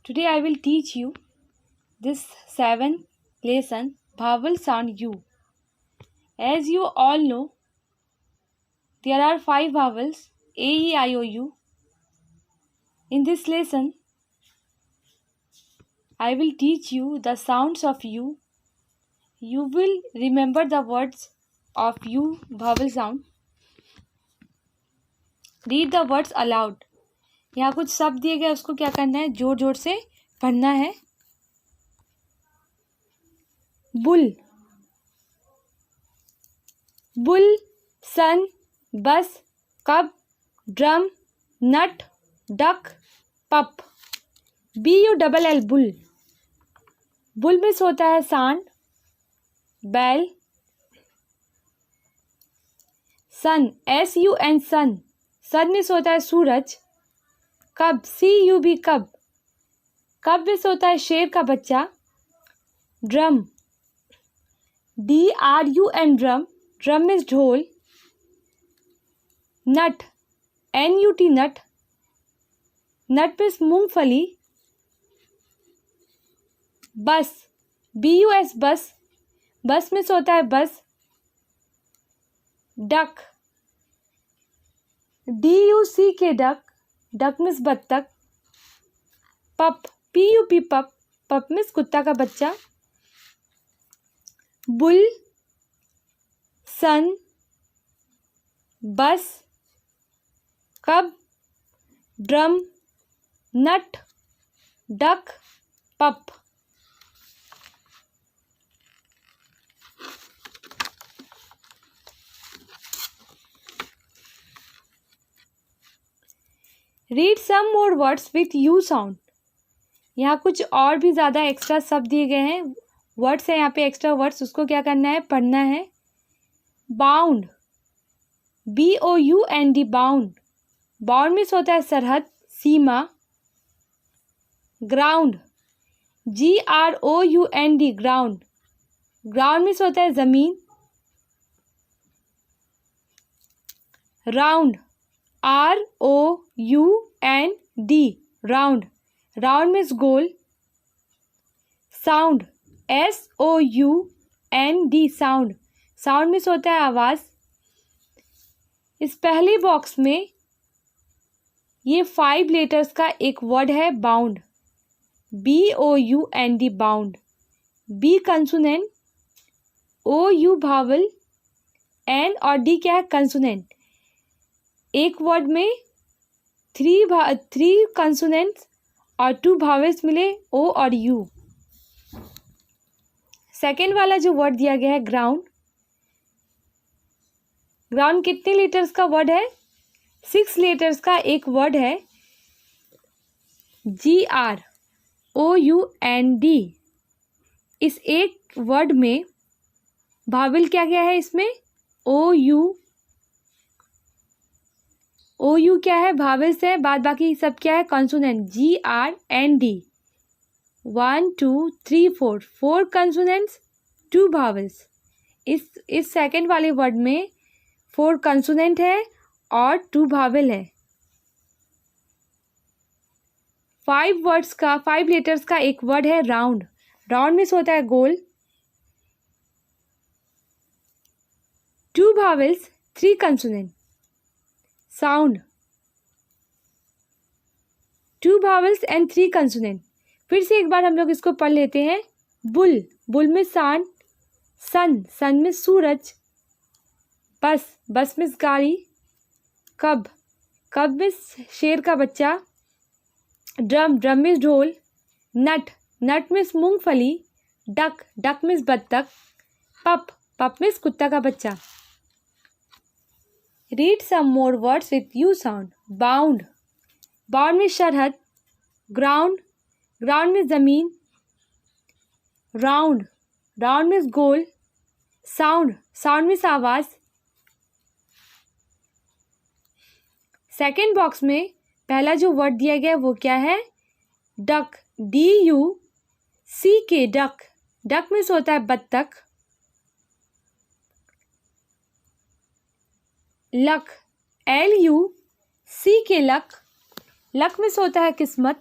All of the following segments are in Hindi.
Today I will teach you this 7th lesson vowel sound U. As you all know, there are 5 vowels A, E, I, O, U. In this lesson, I will teach you the sounds of U. You will remember the words of U vowel sound. Read the words aloud. यहाँ कुछ शब्द दिए गए, उसको क्या करना है, जोर जोर से पढ़ना है. Bull, bull, sun, bus, cub, drum, nut, duck, पप. BULL bull. बुल में होता है सांड, बैल. सन SUN सन. सन में होता है सूरज. कब CUB कब. कब में होता है शेर का बच्चा. Drum DRUM drum. ड्रम में ढोल. नट NUT नट. नट में मूंगफली. बस BUS बस. बस में होता है बस. Duck DUCK duck. डक में बत्तख. पप PUP पप. पप में कुत्ता का बच्चा. Bull, sun, bus, cub, drum, nut, duck, pup. Read some more words with U sound. यहाँ कुछ और भी ज़्यादा एक्स्ट्रा शब्द दिए गए हैं, वर्ड्स है यहाँ पे एक्स्ट्रा वर्ड्स, उसको क्या करना है, पढ़ना है. Bound BOUND bound. बाउंड में होता है सरहद, सीमा. Ground GROUND ground. ग्राउंड में होता है जमीन. Round ROUND round. Round means गोल. Sound SOUND sound. Sound means होता है आवाज़. इस पहले बॉक्स में ये 5 लेटर्स का एक वर्ड है bound. BOUND bound. B consonant, OU भावल, N और D क्या है, कंसोनेंट. एक वर्ड में 3 कंसोनेंट्स और 2 भावल्स मिले, O और U. सेकेंड वाला जो वर्ड दिया गया है ग्राउंड. ग्राउंड कितने लेटर्स का वर्ड है, 6 लेटर्स का एक वर्ड है. GROUND. इस एक वर्ड में भावल क्या क्या है, इसमें OU क्या है, भावल्स है. बाद बाकी सब क्या है, कॉन्सोनेंट. GRND 1 2 3 4 consonants, 2 भावल्स. इस सेकंड वाले वर्ड में 4 कंसोनेंट है और 2 भावल है. 5 लेटर्स का एक वर्ड है राउंड. राउंड में होता है गोल. 2 भावल्स, 3 कंसोनेंट. Sound 2 भावल्स and 3 consonant. फिर से एक बार हम लोग इसको पढ़ लेते हैं. बुल. बुल में सांड. सन. सन में सूरज. बस. बस में गाड़ी. कब. कब में शेर का बच्चा. ड्रम. ड्रम में ढोल. नट. नट में मूंगफली. डक. डक में बत्तख. पप. पप में कुत्ता का बच्चा. Read some more words with U sound. Bound. Bound में सरहद. ग्राउंड. ग्राउंड में जमीन. राउंड. राउंड में गोल. साउंड. साउंड में आवाज. सेकेंड बॉक्स में पहला जो वर्ड दिया गया वो क्या है, डक. DUCK duck. डक में होता है बत्तख. Luck LUCK luck. लक में होता है किस्मत.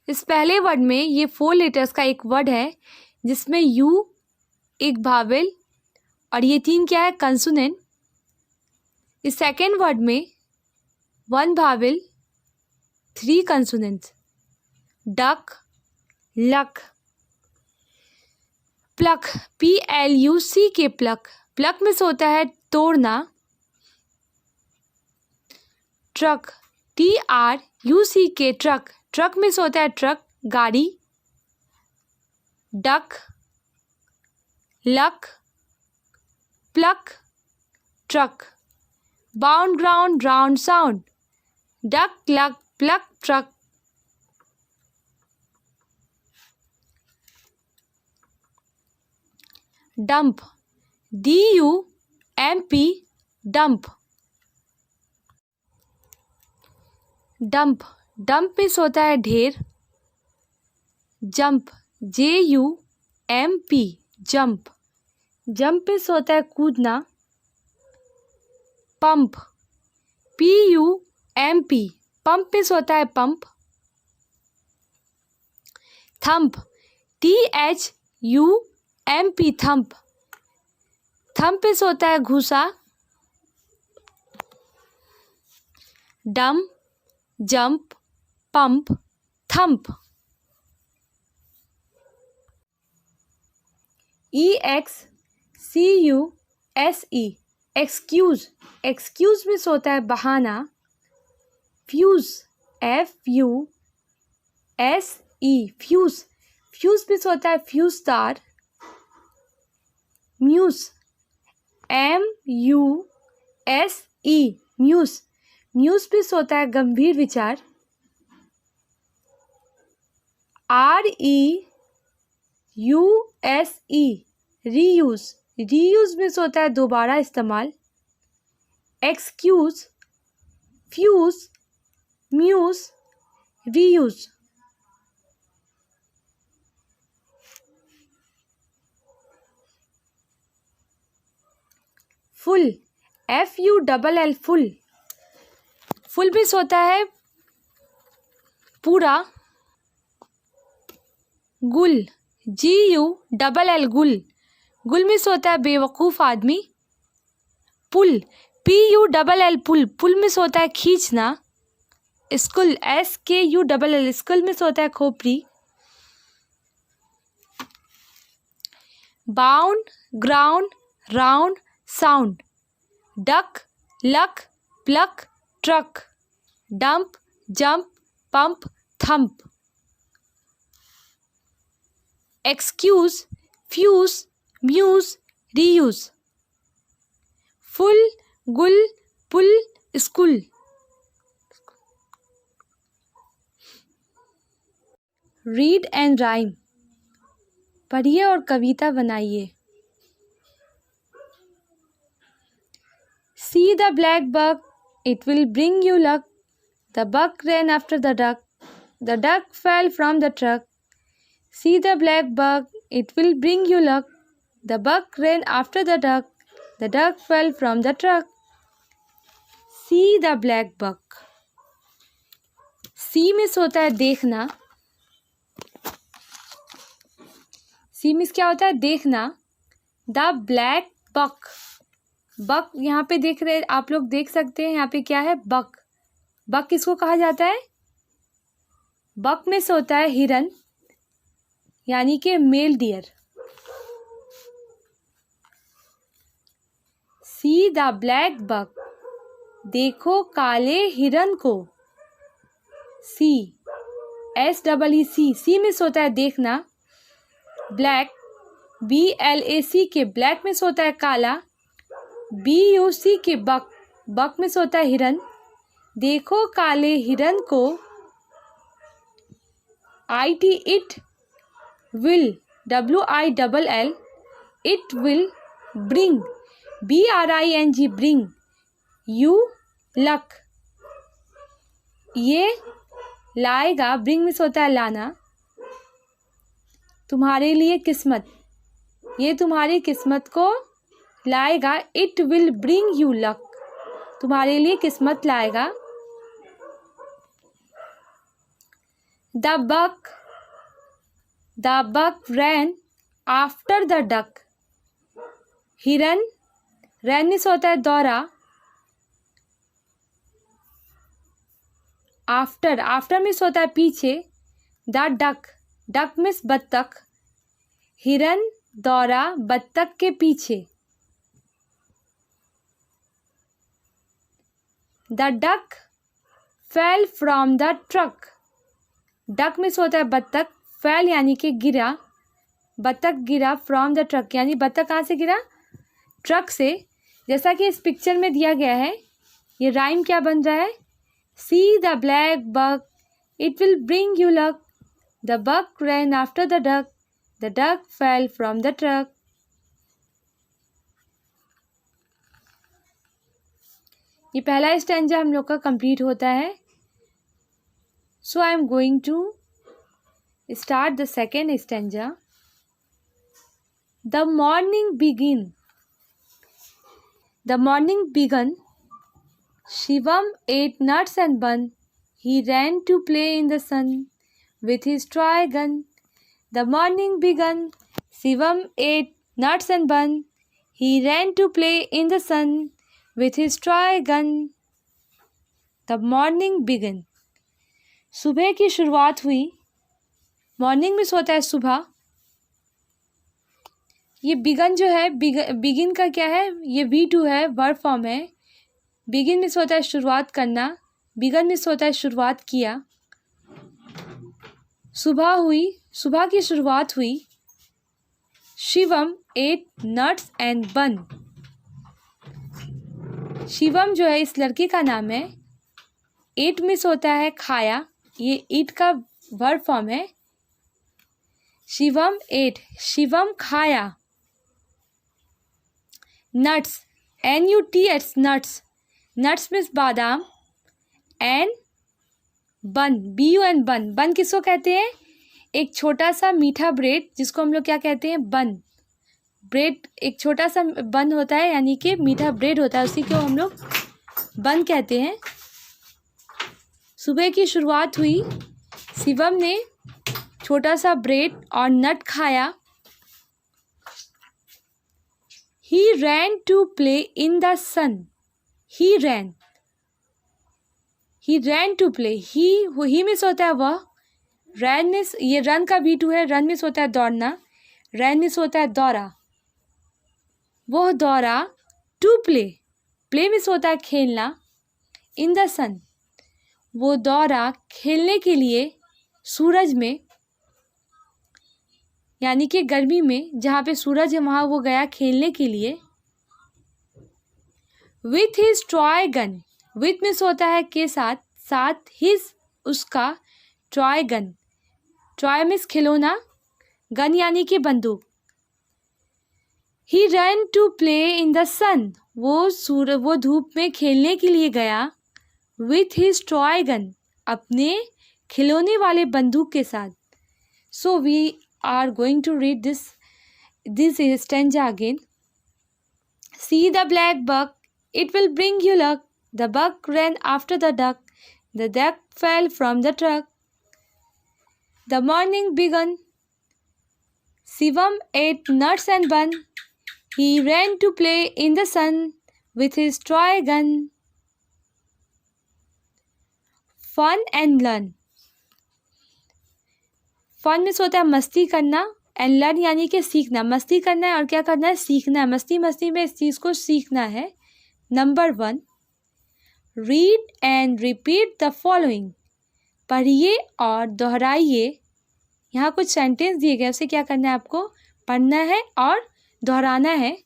इस पहले वर्ड में ये 4 लेटर्स का एक वर्ड है जिसमें यू एक भावेल और ये 3 क्या है, कंसोनेंट। इस सेकेंड वर्ड में 1 vowel 3 consonants, duck, luck. Pluck, PLUCK, pluck, pluck में से होता है तोड़ना। ट्रक, TRUCK, ट्रक, ट्रक में से होता है ट्रक, गाड़ी। Duck, luck, pluck, truck. Bound, ground, round, sound, duck, luck, pluck, truck. Dump, DUMP, dump. Dump, dump में से होता है ढेर। जंप, JUMP, जंप, जंप में से होता है कूदना। पंप, PUMP, पंप में से होता है pump. Thump, THUMP, thump, thump पे से होता है घूसा। डम, jump, pump, thump. EXCUSE, excuse, excuse में से होता है बहाना। फ्यूज, FUSE, फ्यूज, फ्यूज में से होता है फ्यूज तार। म्यूज, MUSE, म्यूज, म्यूज पे से होता है गंभीर विचार। REUSE, रीयूज, रीयूज में से होता है दोबारा इस्तेमाल। Excuse, fuse, muse, reuse. Full, FULL, full, full भी होता है पूरा। गुल, GULL, गुल, गुल में से होता है बेवकूफ़ आदमी। पुल, PULL, पुल, पुल में से होता है खींचना। स्कुल, SKULL, स्कुल में से होता है खोपड़ी। Bound, ground, round, sound, duck, luck, pluck, truck. Dump, jump, pump, thump. Excuse, fuse, muse, reuse. Full, gull, pull, school. Read and rhyme, पढ़िए और कविता बनाइए। See the black buck, it will bring you luck. The buck ran after the duck. The duck fell from the truck. See the black buck, it will bring you luck. The buck ran after the duck. The duck fell from the truck. See the black buck. See में होता है देखना। See में क्या होता है, देखना। The black buck, बक यहाँ पे देख रहे, आप लोग देख सकते हैं यहाँ पे क्या है, बक। बक किसको कहा जाता है? बक में से होता है हिरन, यानी कि male deer. See the black buck, देखो काले हिरन को। सी, SEE, सी में से होता है देखना। ब्लैक, BLACK, ब्लैक में से होता है काला। BUCK, बक, बक में से होता है हिरन। देखो काले हिरन को। IT, it, will, WILL, it will, bring, BRING, bring, you, luck, ये लाएगा, ब्रिंग में से होता है लाना। तुम्हारे लिए किस्मत, ये तुम्हारी किस्मत को लाएगा। It will bring you luck, तुम्हारे लिए किस्मत लाएगा। The buck ran after the duck. हिरन, रैन मीन्स होता है दौरा, आफ्टर मीन्स होता है पीछे, द डक मीन्स बत्तख, हिरन दौरा बत्तख के पीछे। The duck fell from the truck. Duck means होता है बत्तख, फेल यानी कि गिरा, बत्तख गिरा, फ्रॉम द ट्रक यानी बत्तख कहाँ से गिरा, ट्रक से। जैसा कि इस पिक्चर में दिया गया है, ये राइम क्या बन रहा है, see the black buck it will bring you luck, the buck ran after the duck fell from the truck. ये पहला स्टैंजा हम लोग का कंप्लीट होता है। So I am going to start the second stanza. The morning began, Shivam ate nuts and bun. He ran to play in the sun with his toy gun. The morning began. Shivam ate nuts and bun. He ran to play in the sun with his toy gun. The morning began. सुबह की शुरुआत हुई। मॉर्निंग में होता है सुबह। ये बिगन जो है, बिगिन का क्या है, ये V2 है, वर्ब फॉर्म है। बिगिन में होता है शुरुआत करना, बिगन में होता है शुरुआत किया। सुबह हुई, सुबह की शुरुआत हुई। शिवम एट नट्स एंड बन। शिवम जो है इस लड़के का नाम है। एट में होता है खाया, ये ईट का वर्ब फॉर्म है। शिवम एट, शिवम खाया। Nuts, NUTS nuts, nuts means बादाम, एंड बन, BUN बन। बन किसको कहते हैं, एक छोटा सा मीठा ब्रेड जिसको हम लोग क्या कहते हैं, बन। ब्रेड एक छोटा सा बन होता है यानी कि मीठा ब्रेड होता है, उसी को हम लोग बन कहते हैं। सुबह की शुरुआत हुई, शिवम ने छोटा सा ब्रेड और नट खाया। He ran to play in the sun. He ran to play. He means होता है वह, ran मीन्स ये रन का V2 है, रन मीन्स होता है दौड़ना, ran मीन्स होता है दौड़ा। वह दौड़ा, to play, play मीन्स होता है खेलना, in the sun, वो दौड़ा खेलने के लिए सूरज में, यानी कि गर्मी में जहाँ पे सूरज है वहाँ वो गया खेलने के लिए। With his toy gun, with means होता है के साथ, साथ हिज उसका, टॉय गन, टॉय मीन्स खिलौना, गन यानी कि बंदूक। He run to play in the sun, वो धूप में खेलने के लिए गया। विथ हिज टॉय गन, अपने खिलौने वाले बंदूक के साथ। So we are going to read this stanza again. See the black buck, it will bring you luck. The buck ran after the duck fell from the truck. The morning began. Shivam ate nuts and bun. He ran to play in the sun with his toy gun. Fun and learn. Fun means होता है मस्ती करना, एंड लर्न यानी कि सीखना। मस्ती करना है और क्या करना है, सीखना है। मस्ती में इस चीज़ को सीखना है। Number 1, read and repeat the following, पढ़िए और दोहराइए। यहाँ कुछ सेंटेंस दिए गए, उसे क्या करना है, आपको पढ़ना है और दोहराना है।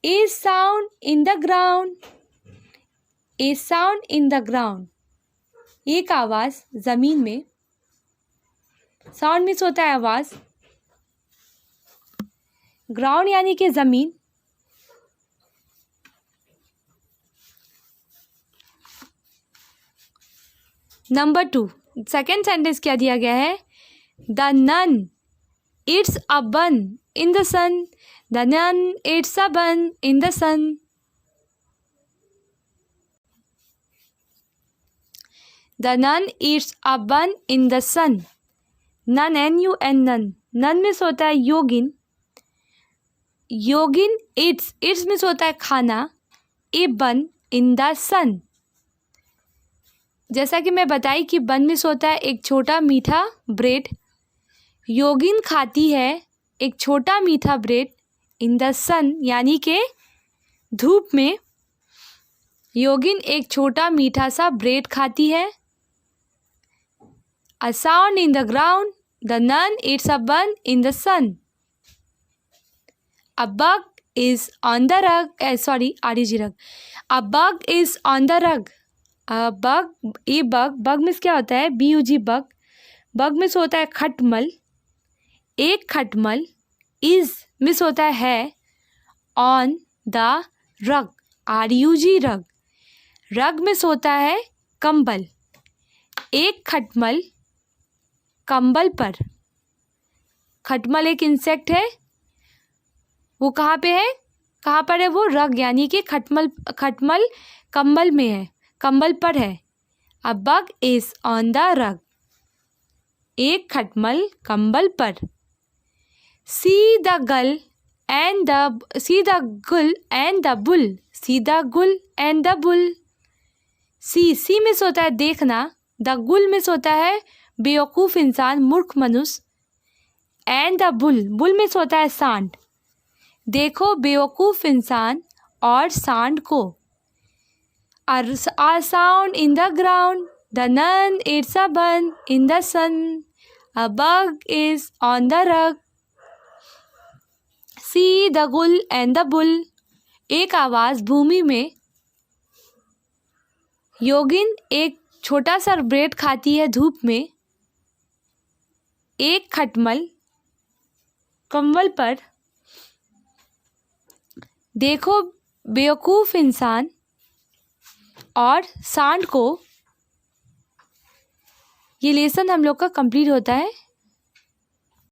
A sound in the ground, a sound in the ground, एक आवाज़ ज़मीन में। साउंड मीन्स होता है आवाज़, ग्राउंड यानी कि ज़मीन। नंबर 2, सेकेंड सेंटेंस क्या दिया गया है, the nun it's a bun in the sun, the nun it's a bun in the sun. The nun eats a bun in the sun. Nun, NUN, nun. Nun means होता है योगिन। योगिन ईट्स, ईट्स मीन्स होता है खाना, ए बन इन द सन। जैसा कि मैं बताई कि बन मीन्स होता है एक छोटा मीठा ब्रेड। योगिन खाती है एक छोटा मीठा ब्रेड इन द सन, यानी कि धूप में योगिन एक छोटा मीठा सा ब्रेड खाती है। A sound in the ground, the nun eats a bun in the sun. A bug is on the rug, RUG rug. A bug is on the rug. A bug, a bug, bug means क्या होता है, BUG बग। बग मीन्स होता है खटमल, एक खटमल। इज मीन्स होता है ऑन द रग, RUG रग। रग मीन्स होता है कंबल, एक खटमल कंबल पर। खटमल एक इंसेक्ट है, वो कहाँ पे है, कहाँ पर है वो, रग, यानी कि खटमल, खटमल कंबल में है, कंबल पर है। A bug is on the rug, एक खटमल कंबल पर। See the gull and the, see the gull and the bull, see the gull and the bull. See means होता है देखना, द गुल मिस होता है बेवकूफ़ इंसान, मूर्ख मनुष्य। And the bull, bull miss होता है सांड। देखो बेवकूफ़ इंसान और सांड को। A sound in the ground, the nun eats a bun in the sun. A bug is on the rug. See the gull and the bull. एक आवाज़ भूमि में। योगिन एक छोटा सा ब्रेड खाती है धूप में, एक खटमल कंबल पर। देखो बेवकूफ़ इंसान और सांड को। ये लेसन हम लोग का कंप्लीट होता है।